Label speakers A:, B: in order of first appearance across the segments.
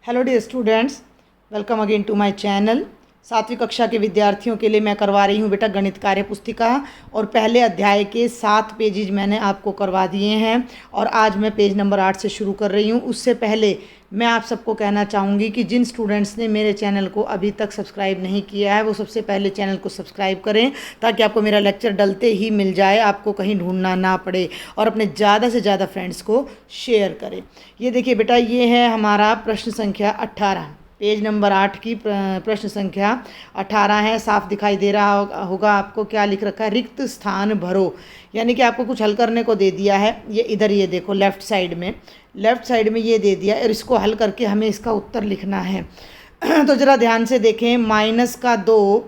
A: Hello dear students, welcome again to my channel. 7वीं कक्षा के विद्यार्थियों के लिए मैं करवा रही हूँ बेटा गणित कार्य पुस्तिका, और पहले अध्याय के 7 पेजेज मैंने आपको करवा दिए हैं और आज मैं पेज नंबर 8 से शुरू कर रही हूँ। उससे पहले मैं आप सबको कहना चाहूँगी कि जिन स्टूडेंट्स ने मेरे चैनल को अभी तक सब्सक्राइब नहीं किया है वो सबसे पहले चैनल को सब्सक्राइब करें, ताकि आपको मेरा लेक्चर डलते ही मिल जाए, आपको कहीं ढूंढना ना पड़े, और अपने ज़्यादा से ज़्यादा फ्रेंड्स को शेयर करें। ये देखिए बेटा, ये है हमारा प्रश्न संख्या 18, पेज नंबर 8 की प्रश्न संख्या 18 है। साफ दिखाई दे रहा होगा आपको क्या लिख रखा है, रिक्त स्थान भरो। यानी कि आपको कुछ हल करने को दे दिया है। ये इधर ये देखो लेफ़्ट साइड में ये दे दिया और इसको हल करके हमें इसका उत्तर लिखना है। तो ज़रा ध्यान से देखें, -2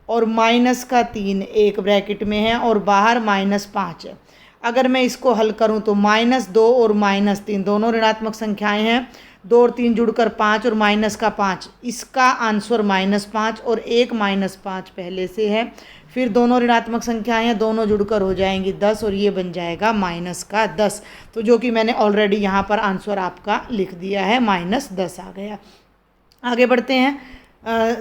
A: और -3 एक ब्रैकेट में है और बाहर -5 है। अगर मैं इसको हल करूं तो -2 और -3 दोनों ऋणात्मक संख्याएं हैं। 2 और 3 जुड़कर 5 और माइनस का 5, इसका आंसर -5 और एक -5 पहले से है। फिर दोनों ऋणात्मक संख्याएं हैं, दोनों जुड़कर हो जाएंगी 10 और ये बन जाएगा -10। तो जो कि मैंने ऑलरेडी यहाँ पर आंसर आपका लिख दिया है, -10 आ गया। आगे बढ़ते हैं,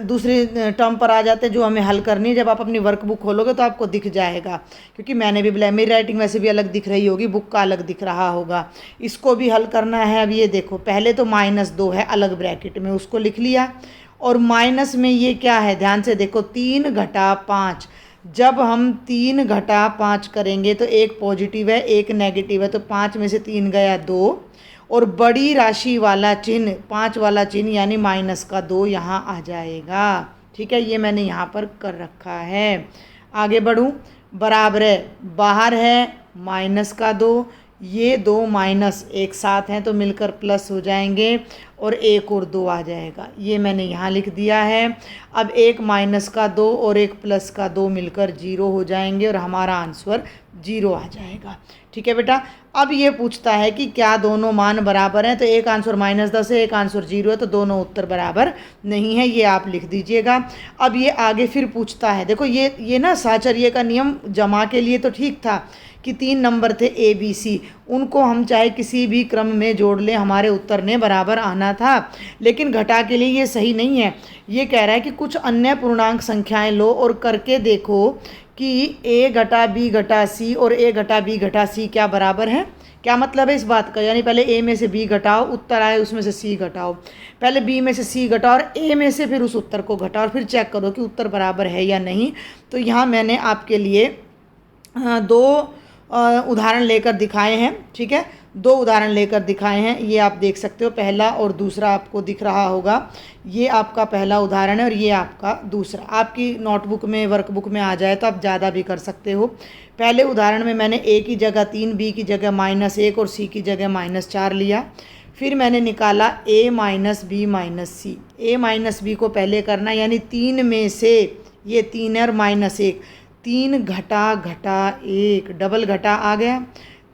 A: दूसरी टर्म पर आ जाते हैं जो हमें हल करनी है। जब आप अपनी वर्कबुक खोलोगे तो आपको दिख जाएगा, क्योंकि मैंने भी मेरी राइटिंग वैसे भी अलग दिख रही होगी, बुक का अलग दिख रहा होगा। इसको भी हल करना है। अब ये देखो, पहले तो -2 है अलग ब्रैकेट में, उसको लिख लिया, और माइनस में ये क्या है, ध्यान से देखो, 3 घटा 5। जब हम 3 घटा 5 करेंगे तो एक पॉजिटिव है एक नेगेटिव है, तो 5 में से 3 गया 2, और बड़ी राशि वाला चिन्ह 5 वाला चिन्ह यानी -2 यहाँ आ जाएगा। ठीक है, ये मैंने यहाँ पर कर रखा है। आगे बढ़ूँ, बराबर है, बाहर है -2, ये 2 माइनस एक साथ हैं तो मिलकर प्लस हो जाएंगे, और 1 और 2 आ जाएगा। ये मैंने यहाँ लिख दिया है। अब एक -2 और एक +2 मिलकर 0 हो जाएंगे और हमारा आंसर 0 आ जाएगा। ठीक है बेटा, अब ये पूछता है कि क्या दोनों मान बराबर हैं, तो एक आंसर -10 है, एक आंसर 0 है, तो दोनों उत्तर बराबर नहीं है, ये आप लिख दीजिएगा। अब ये आगे फिर पूछता है, देखो ये ना साहचर्य का नियम जमा के लिए तो ठीक था कि 3 नंबर थे ABC, उनको हम चाहे किसी भी क्रम में जोड़ लें, हमारे उत्तर ने बराबर आना था। लेकिन घटा के लिए ये सही नहीं है। ये कह रहा है कि कुछ अन्य पूर्णांक संख्याएं लो और करके देखो कि A घटा B घटा C और A घटा B घटा C क्या बराबर है। क्या मतलब है इस बात का, यानी पहले A में से B घटाओ, उत्तर आए उसमें से C घटाओ, पहले B में से C घटाओ और A में से फिर उस उत्तर को घटाओ, और फिर चेक करो कि उत्तर बराबर है या नहीं। तो यहाँ मैंने आपके लिए 2 उदाहरण लेकर दिखाए हैं। ठीक है, 2 उदाहरण लेकर दिखाए हैं, ये आप देख सकते हो, पहला और दूसरा आपको दिख रहा होगा। ये आपका पहला उदाहरण है और ये आपका दूसरा। आपकी नोटबुक में वर्कबुक में आ जाए तो आप ज़्यादा भी कर सकते हो। पहले उदाहरण में मैंने A की जगह 3, B की जगह -1 और C की जगह -4 लिया। फिर मैंने निकाला A - B - C। A - B को पहले करना, यानी 3 में से ये 3 और -1, 3 घटा 1, डबल घटा आ गया,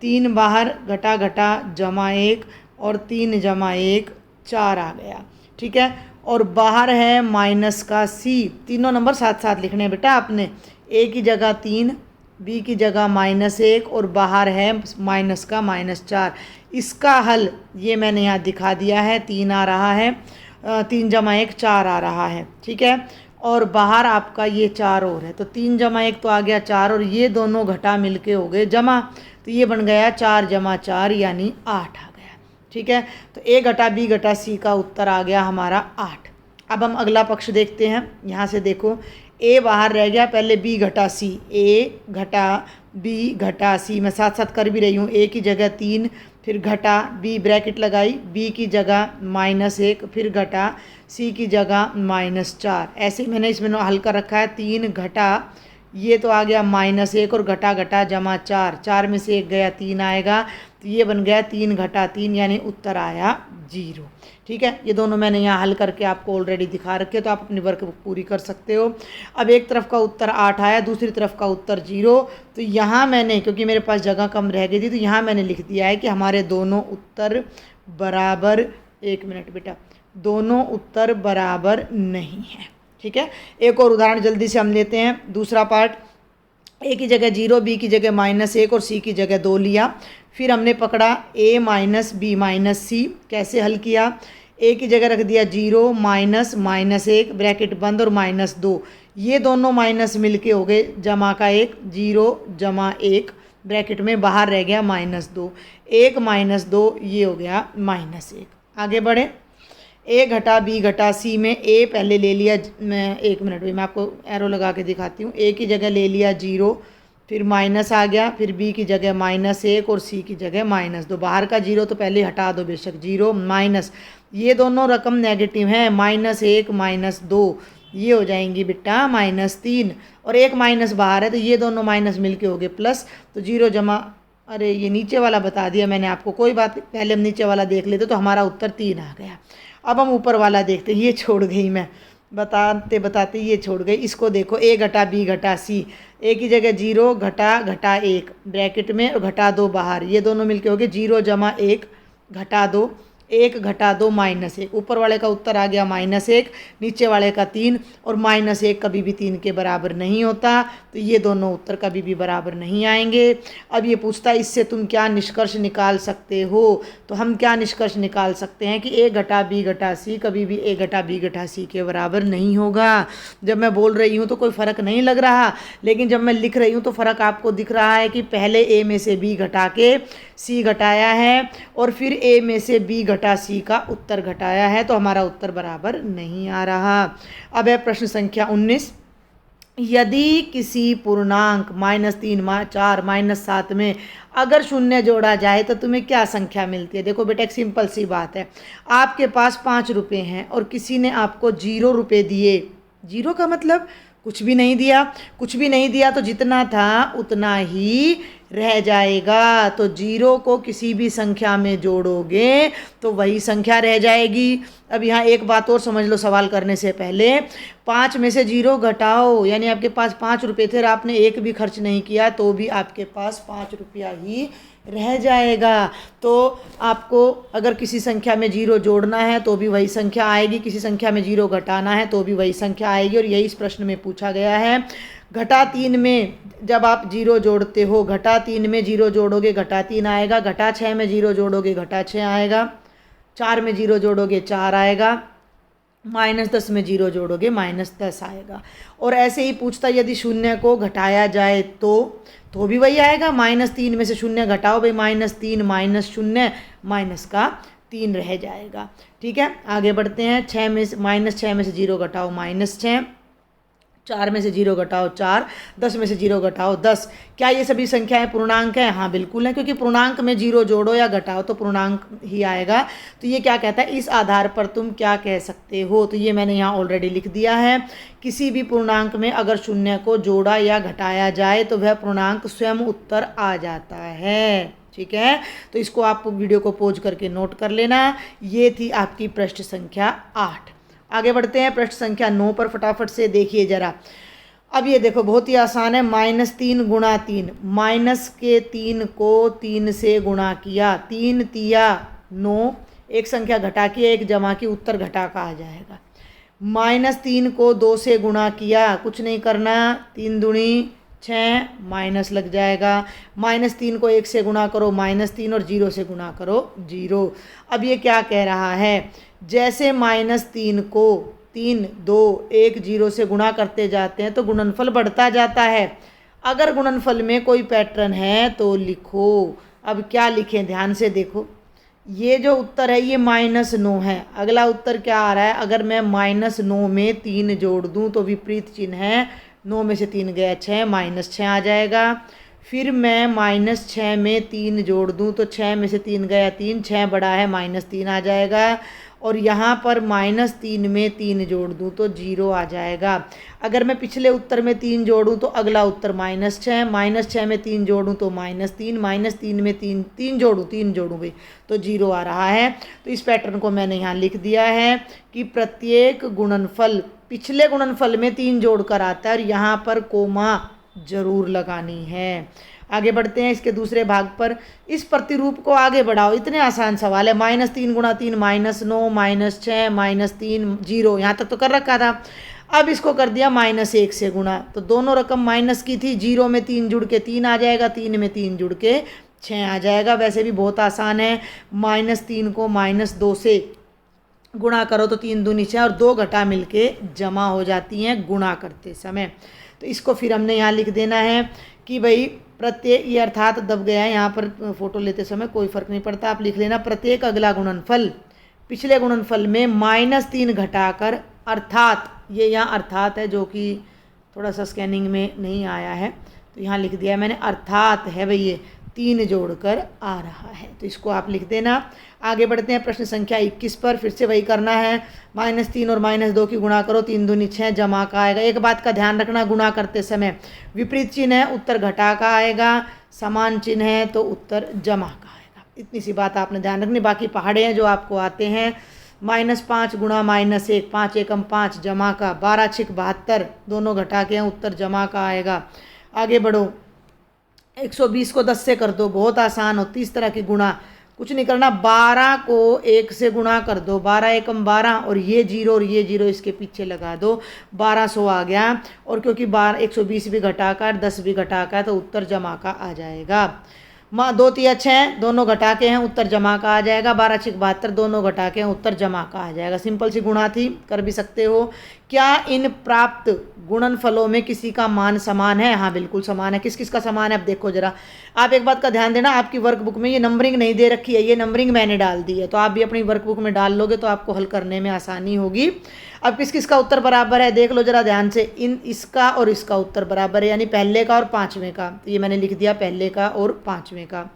A: 3 बाहर घटा -1 और 3 - 1 4 आ गया। ठीक है, और बाहर है -C। तीनों नंबर साथ साथ लिखने हैं बेटा आपने। A की जगह 3, B की जगह -1 और बाहर है -4। इसका हल ये मैंने यहाँ दिखा दिया है, 3 आ रहा है, 3 - 1 4 आ रहा है। ठीक है, और बाहर आपका ये 4 और है, तो 3 - 1 तो आ गया 4, और ये दोनों घटा मिलके हो गए जमा, तो ये बन गया 4 - 4 यानी 8 आ गया। ठीक है, तो A घटा B घटा C का उत्तर आ गया हमारा 8। अब हम अगला पक्ष देखते हैं। यहाँ से देखो, A बाहर रह गया, पहले B घटा C, A घटा B घटा C, मैं साथ साथ कर भी रही हूँ। A की जगह 3, फिर घटा B ब्रैकेट लगाई, B की जगह -1, फिर घटा C की जगह -4। ऐसे मैंने इसमें हल कर रखा है। 3 घटा, ये तो आ गया -1 और घटा जमा 4, 4 में से 1 गया 3 आएगा, तो ये बन गया 3 घटा 3 यानी उत्तर आया 0। ठीक है, ये दोनों मैंने यहाँ हल करके आपको ऑलरेडी दिखा रखे, तो आप अपनी वर्क पूरी कर सकते हो। अब एक तरफ का उत्तर 8 आया, दूसरी तरफ का उत्तर 0। तो यहाँ मैंने, क्योंकि मेरे पास जगह कम रह गई थी, तो यहाँ मैंने लिख दिया है कि हमारे दोनों उत्तर बराबर, 1 मिनट बेटा, दोनों उत्तर बराबर नहीं है। ठीक है, एक और उदाहरण जल्दी से हम लेते हैं। दूसरा पार्ट, A की जगह 0, B की जगह -1 और C की जगह 2 लिया। फिर हमने पकड़ा A - B - C। कैसे हल किया, ए की जगह रख दिया 0 माइनस माइनस 1 ब्रैकेट बंद और माइनस 2, ये दोनों माइनस मिलके हो गए जमा का 1, 0 जमा 1 ब्रैकेट में बाहर रह गया -2, 1 माइनस 2 ये हो गया -1। आगे बढ़े, ए घटा बी घटा सी में ए पहले ले लिया, मैं 1 मिनट में मैं आपको एरो लगा के दिखाती हूँ। ए की जगह ले लिया 0, फिर माइनस आ गया, फिर बी की जगह -1 और सी की जगह -2, बाहर का 0 तो पहले हटा दो बेशक, 0 माइनस, ये दोनों रकम नेगेटिव हैं, -1 -2 ये हो जाएंगी बेटा -3, और एक माइनस बाहर है तो ये दोनों माइनस मिलके हो गए प्लस, तो 0 जमा, अरे ये नीचे वाला बता दिया मैंने आपको, कोई बात नहीं, पहले हम नीचे वाला देख लेते तो हमारा उत्तर 3 आ गया। अब हम ऊपर वाला देखते, ये छोड़ गई मैं बताते बताते, ये छोड़ गई, इसको देखो, ए घटा बी घटा सी, ए की जगह 0 घटा 1 ब्रैकेट में और घटा 2 बाहर, ये दोनों मिलके हो गए 0 जमा 1 घटा 2, 1 घटा 2 -1, ऊपर वाले का उत्तर आ गया -1, नीचे वाले का 3, और -1 कभी भी 3 के बराबर नहीं होता, तो ये दोनों उत्तर कभी भी बराबर नहीं आएंगे। अब ये पूछता है इससे तुम क्या निष्कर्ष निकाल सकते हो, तो हम क्या निष्कर्ष निकाल सकते हैं कि ए घटा बी घटा सी कभी भी ए घटा बी घटा सी के बराबर नहीं होगा। जब मैं बोल रही हूँ तो कोई फ़र्क नहीं लग रहा, लेकिन जब मैं लिख रही हूँ तो फ़र्क आपको दिख रहा है कि पहले ए में से बी घटा के सी घटाया है और फिर ए में से बी घटा सी का उत्तर घटाया है, तो हमारा उत्तर बराबर नहीं आ रहा। अब है प्रश्न संख्या 19, यदि किसी पूर्णांक -3 4 -7 में अगर शून्य जोड़ा जाए तो तुम्हें क्या संख्या मिलती है। देखो बेटा, एक सिंपल सी बात है, आपके पास 5 रुपये हैं और किसी ने आपको 0 रुपये दिए, 0 का मतलब कुछ भी नहीं दिया, कुछ भी नहीं दिया तो जितना था उतना ही रह जाएगा, तो 0 को किसी भी संख्या में जोड़ोगे तो वही संख्या रह जाएगी। अब यहाँ एक बात और समझ लो सवाल करने से पहले, 5 में से 0 घटाओ, यानी आपके पास 5 रुपये थे और आपने एक भी खर्च नहीं किया तो भी आपके पास 5 रुपया ही रह जाएगा। तो आपको अगर किसी संख्या में 0 जोड़ना है तो भी वही संख्या आएगी, किसी संख्या में 0 घटाना है तो भी वही संख्या आएगी, और यही इस प्रश्न में पूछा गया है। घटा 3 में जब आप 0 जोड़ते हो, घटा 3 में 0 जोड़ोगे घटा 3 आएगा, घटा 6 में 0 जोड़ोगे घटा 6 आएगा, 4 में 0 जोड़ोगे 4 आएगा, -10 में 0 जोड़ोगे -10 आएगा। और ऐसे ही पूछता यदि शून्य को घटाया जाए तो भी वही आएगा, -3 में से शून्य घटाओ भाई, -3 -0 माइनस का 3 रह जाएगा। ठीक है, आगे बढ़ते हैं। -6 में से 0 घटाओ -6, 4 में से 0 घटाओ 4, 10 में से 0 घटाओ 10। क्या ये सभी संख्याएं पूर्णांक हैं? हाँ बिल्कुल है, क्योंकि पूर्णांक में 0 जोड़ो या घटाओ तो पूर्णांक ही आएगा। तो ये क्या कहता है, इस आधार पर तुम क्या कह सकते हो, तो ये मैंने यहाँ ऑलरेडी लिख दिया है। किसी भी पूर्णांक में अगर शून्य को जोड़ा या घटाया जाए तो वह पूर्णांक स्वयं उत्तर आ जाता है। ठीक है, तो इसको आप वीडियो को पॉज करके नोट कर लेना। ये थी आपकी प्रश्न संख्या 8। आगे बढ़ते हैं प्रश्न संख्या 9 पर, फटाफट से देखिए जरा। अब ये देखो बहुत ही आसान है, -3 गुणा 3, माइनस के 3 को 3 से गुणा किया, 3 तिया 9, एक संख्या घटा की एक जमा की, उत्तर घटा का आ जाएगा। -3 को 2 से गुणा किया, कुछ नहीं करना, 3 दूनी 6 माइनस लग जाएगा। -3 को 1 से गुणा करो -3 और 0 से गुणा करो 0। अब ये क्या कह रहा है, जैसे -3 को 3 2 1 0 से गुणा करते जाते हैं तो गुणनफल बढ़ता जाता है। अगर गुणनफल में कोई पैटर्न है तो लिखो। अब क्या लिखें, ध्यान से देखो, ये जो उत्तर है ये -9 है। अगला उत्तर क्या आ रहा है, अगर मैं -9 में 3 जोड़ दूं तो विपरीत चिन्ह है, 9 में से 3 गया 6, -6 आ जाएगा। फिर मैं -6 में 3 जोड़ दूं तो 6 में से 3 गया 3, 6 बड़ा है -3 आ जाएगा। और यहाँ पर -3 में 3 जोड़ दूँ तो 0 आ जाएगा। अगर मैं पिछले उत्तर में 3 जोड़ूँ तो अगला उत्तर -6, -6 में 3 जोड़ूँ तो -3, -3 में 3 जोड़ूँ भाई तो 0 आ रहा है। तो इस पैटर्न को मैंने यहाँ लिख दिया है कि प्रत्येक गुणनफल पिछले गुणनफल में 3 जोड़कर आता है, और यहाँ पर कोमा जरूर लगानी है। आगे बढ़ते हैं इसके दूसरे भाग पर। इस प्रतिरूप को आगे बढ़ाओ, इतने आसान सवाल है। -3 गुणा 3 -9 -6 -3 0, यहाँ तक तो कर रखा था। अब इसको कर दिया -1 से गुणा, तो दोनों रकम माइनस की थी, 0 में 3 जुड़ के 3 आ जाएगा, 3 में 3 जुड़ के 6 आ जाएगा। वैसे भी बहुत आसान है, -3 को -2 से गुणा करो तो 3 दूनी 6 और 2 घटा मिलके जमा हो जाती हैं गुणा करते समय। तो इसको फिर हमने यहाँ लिख देना है कि भाई प्रत्येक, ये अर्थात दब गया है यहाँ पर, फोटो लेते समय कोई फर्क नहीं पड़ता, आप लिख लेना प्रत्येक अगला गुणनफल पिछले गुणनफल में -3 घटाकर, अर्थात ये यहाँ अर्थात है जो कि थोड़ा सा स्कैनिंग में नहीं आया है, तो यहाँ लिख दिया है मैंने, अर्थात है भाई ये 3 जोड़कर आ रहा है। तो इसको आप लिख देना। आगे बढ़ते हैं प्रश्न संख्या 21 पर। फिर से वही करना है, -3 और -2 की गुणा करो, 3 दूनी 6 जमा का आएगा। एक बात का ध्यान रखना, गुणा करते समय विपरीत चिन्ह है उत्तर घटा का आएगा, समान चिन्ह है तो उत्तर जमा का आएगा। इतनी सी बात आपने ध्यान रखनी। बाकी पहाड़े हैं जो आपको आते हैं, -5 गुणा -1, 5 एकम 5 जमा का, 12 छिक 72 दोनों घटा के हैं उत्तर जमा का आएगा। आगे बढ़ो, 120 को 10 से कर दो, बहुत आसान होती इस तरह की गुणा, कुछ नहीं करना, 12 को 1 से गुणा कर दो, 12 एकम 12 और ये 0 और ये 0 इसके पीछे लगा दो, 1200 आ गया। और क्योंकि 120 भी घटा का 10 भी घटा का है तो उत्तर जमा का आ जाएगा। 2 तिया 6 दोनों घटा के हैं उत्तर जमा का आ जाएगा, 12 छिक 72 दोनों घटा के हैं उत्तर जमा का आ जाएगा। सिंपल सी गुणा थी, कर भी सकते हो। क्या इन प्राप्त गुणनफलों में किसी का मान समान है? हाँ बिल्कुल समान है। किस किस का समान है अब देखो जरा। आप एक बात का ध्यान देना, आपकी वर्कबुक में ये नंबरिंग नहीं दे रखी है, ये नंबरिंग मैंने डाल दी है, तो आप भी अपनी वर्कबुक में डाल लोगे तो आपको हल करने में आसानी होगी। अब किस किस का उत्तर बराबर है देख लो जरा ध्यान से, इसका और इसका उत्तर बराबर है, यानी पहले का और पाँचवें का। तो ये मैंने लिख दिया पहले का और पाँचवें का।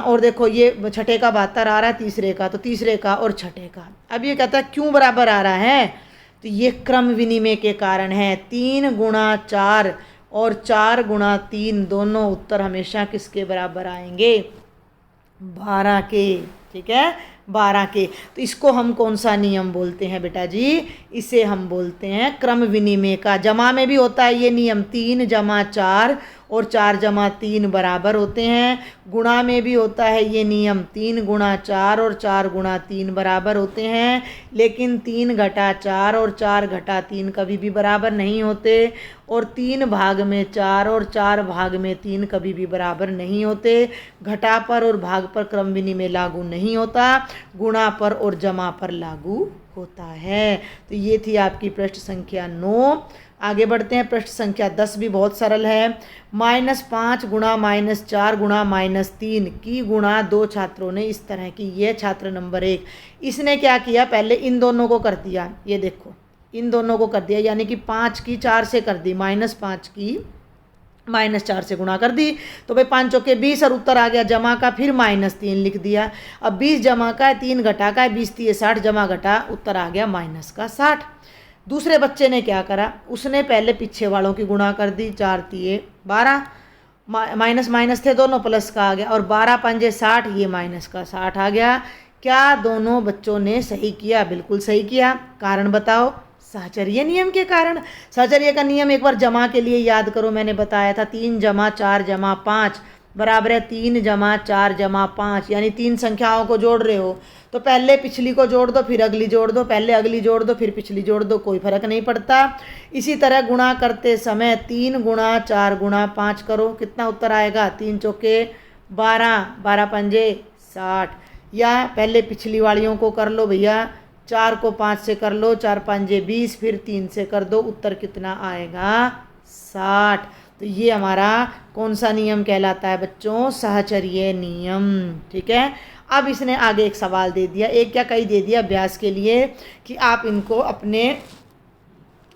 A: और देखो ये छठे का 72 आ रहा है, तीसरे का, तो तीसरे का और छठे का। अब ये कहता है क्यों बराबर आ रहा है, तो ये क्रम विनिमय के कारण है। 3 गुणा 4 और 4 गुणा 3 दोनों उत्तर हमेशा किसके बराबर आएंगे? 12 के। ठीक है, 12 के। तो इसको हम कौन सा नियम बोलते हैं बेटा जी? इसे हम बोलते हैं क्रम विनिमय का। जमा में भी होता है ये नियम, 3 जमा 4 और 4 जमा 3 बराबर होते हैं। गुणा में भी होता है ये नियम, 3 गुणा 4 और 4 गुणा 3 बराबर होते हैं। लेकिन 3 घटा 4 और 4 घटा 3 कभी भी बराबर नहीं होते। और 3 भाग में 4 और 4 भाग में 3 कभी भी बराबर नहीं होते। घटा पर और भाग पर क्रम विनिमय लागू नहीं होता, गुणा पर और जमा पर लागू होता है। तो ये थी आपकी प्रश्न संख्या 9। आगे बढ़ते हैं, प्रश्न संख्या 10 भी बहुत सरल है। -5 गुणा -4 गुणा -3 की गुणा 2 छात्रों ने इस तरह की। ये छात्र नंबर 1, इसने क्या किया, पहले इन दोनों को कर दिया, ये देखो इन दोनों को कर दिया, यानी कि 5 की 4 से कर दी, -5 की -4 से गुणा कर दी, तो भाई 5 चौके 20 और उत्तर आ गया जमा का। फिर -3 लिख दिया। अब 20 जमा का है, 3 घटा का है, 20 3 60 जमा घटा, उत्तर आ गया -60। दूसरे बच्चे ने क्या करा, उसने पहले पीछे वालों की गुणा कर दी, 4 3 12, माइनस माइनस थे दोनों, प्लस का आ गया, और 12 5 60, ये माइनस का 60 आ गया। क्या दोनों बच्चों ने सही किया? बिल्कुल सही किया। कारण बताओ? सहचर्य नियम के कारण। सहचर्य का नियम एक बार जमा के लिए याद करो, मैंने बताया था 3 जमा 4 जमा 5 बराबर है 3 जमा 4 जमा 5, यानी 3 संख्याओं को जोड़ रहे हो तो पहले पिछली को जोड़ दो, फिर अगली जोड़ दो, पहले अगली जोड़ दो, फिर पिछली जोड़ दो, कोई फर्क नहीं पड़ता। इसी तरह गुणा करते समय 3 गुणा 4 गुणा 5 करो, कितना उत्तर आएगा? 3 चौके 12, 12 पंजे 60, या पहले पिछली वालियों को कर लो भैया, 4 को 5 से कर लो, 4 पंजे 20, फिर 3 से कर दो, उत्तर कितना आएगा? 60। तो ये हमारा कौन सा नियम कहलाता है बच्चों? सहचर्य नियम। ठीक है, अब इसने आगे एक सवाल दे दिया, एक क्या कई दे दिया अभ्यास के लिए कि आप इनको अपने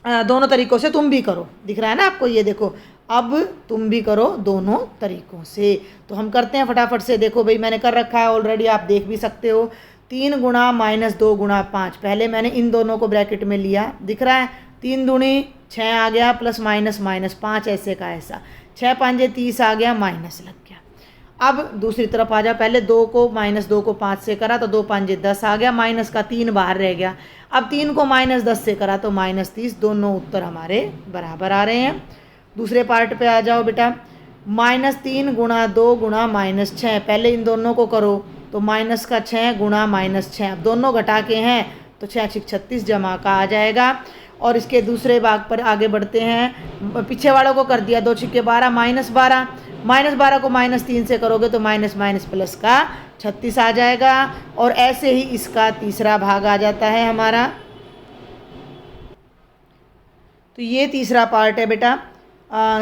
A: दोनों तरीक़ों से तुम भी करो। दिख रहा है ना आपको? ये देखो, अब तुम भी करो दोनों तरीक़ों से। तो हम करते हैं फटाफट से। देखो भाई मैंने कर रखा है ऑलरेडी, आप देख भी सकते हो। 3 गुणा -2 गुणा 5, पहले मैंने इन दोनों को ब्रैकेट में लिया, दिख रहा है, 3 दूनी 6 आ गया, प्लस माइनस माइनस 5 ऐसे का ऐसा, 6 5 30 आ गया, माइनस लग गया। अब दूसरी तरफ आ जाओ, पहले 2 को -2 को 5 से करा तो 2 5 10 आ गया, माइनस का 3 बाहर रह गया। अब 3 को -10 से करा तो -30, दोनों उत्तर हमारे बराबर आ रहे हैं। दूसरे पार्ट पे आ जाओ बेटा, -3 गुणा 2 गुणा -6, पहले इन दोनों को करो तो माइनस का 6 गुणा -6, अब दोनों घटा के हैं तो 6 6 36 जमा का आ जाएगा। और इसके दूसरे भाग पर आगे बढ़ते हैं। पीछे वालों को कर दिया 2 छिक्के 12 -12, -12 को -3 से करोगे तो माइनस माइनस प्लस का 36 आ जाएगा। और ऐसे ही इसका तीसरा भाग आ जाता है हमारा। तो ये तीसरा पार्ट है बेटा।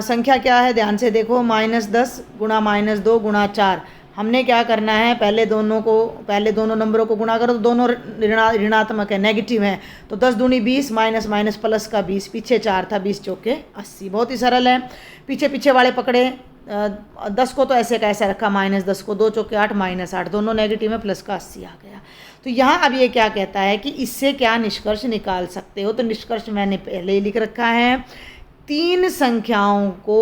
A: संख्या क्या है ध्यान से देखो, -10 गुणा -2 गुणा 4। हमने क्या करना है, पहले दोनों नंबरों को गुणा करो तो दोनों ऋणात्मक है, नेगेटिव है। तो 10 दूनी 20 माइनस माइनस प्लस का 20, पीछे 4 था, 20 चौके 80। बहुत ही सरल है। पीछे वाले पकड़े 10 को तो ऐसे का ऐसा रखा, -10 को 2 चौके 8 -8, दोनों नेगेटिव में, प्लस का 80 आ गया। तो यहाँ अब ये क्या कहता है कि इससे क्या निष्कर्ष निकाल सकते हो। तो निष्कर्ष मैंने पहले ही लिख रखा है, 3 संख्याओं को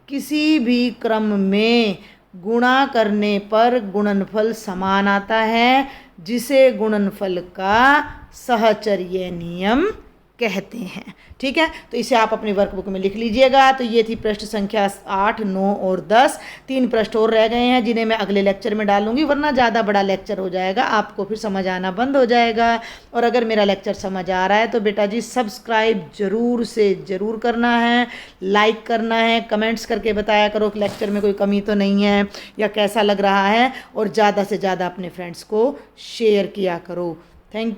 A: किसी भी क्रम में गुणा करने पर गुणनफल समान आता है, जिसे गुणनफल का सहचर्य नियम कहते हैं। ठीक है, तो इसे आप अपनी वर्कबुक में लिख लीजिएगा। तो ये थी पृष्ठ संख्या 8, 9 और 10। 3 पृष्ठ और रह गए हैं जिन्हें मैं अगले लेक्चर में डालूंगी, वरना ज़्यादा बड़ा लेक्चर हो जाएगा, आपको फिर समझ आना बंद हो जाएगा। और अगर मेरा लेक्चर समझ आ रहा है तो बेटा जी सब्सक्राइब ज़रूर से ज़रूर करना है, लाइक करना है, कमेंट्स करके बताया करो कि लेक्चर में कोई कमी तो नहीं है या कैसा लग रहा है, और ज़्यादा से ज़्यादा अपने फ्रेंड्स को शेयर किया करो। थैंक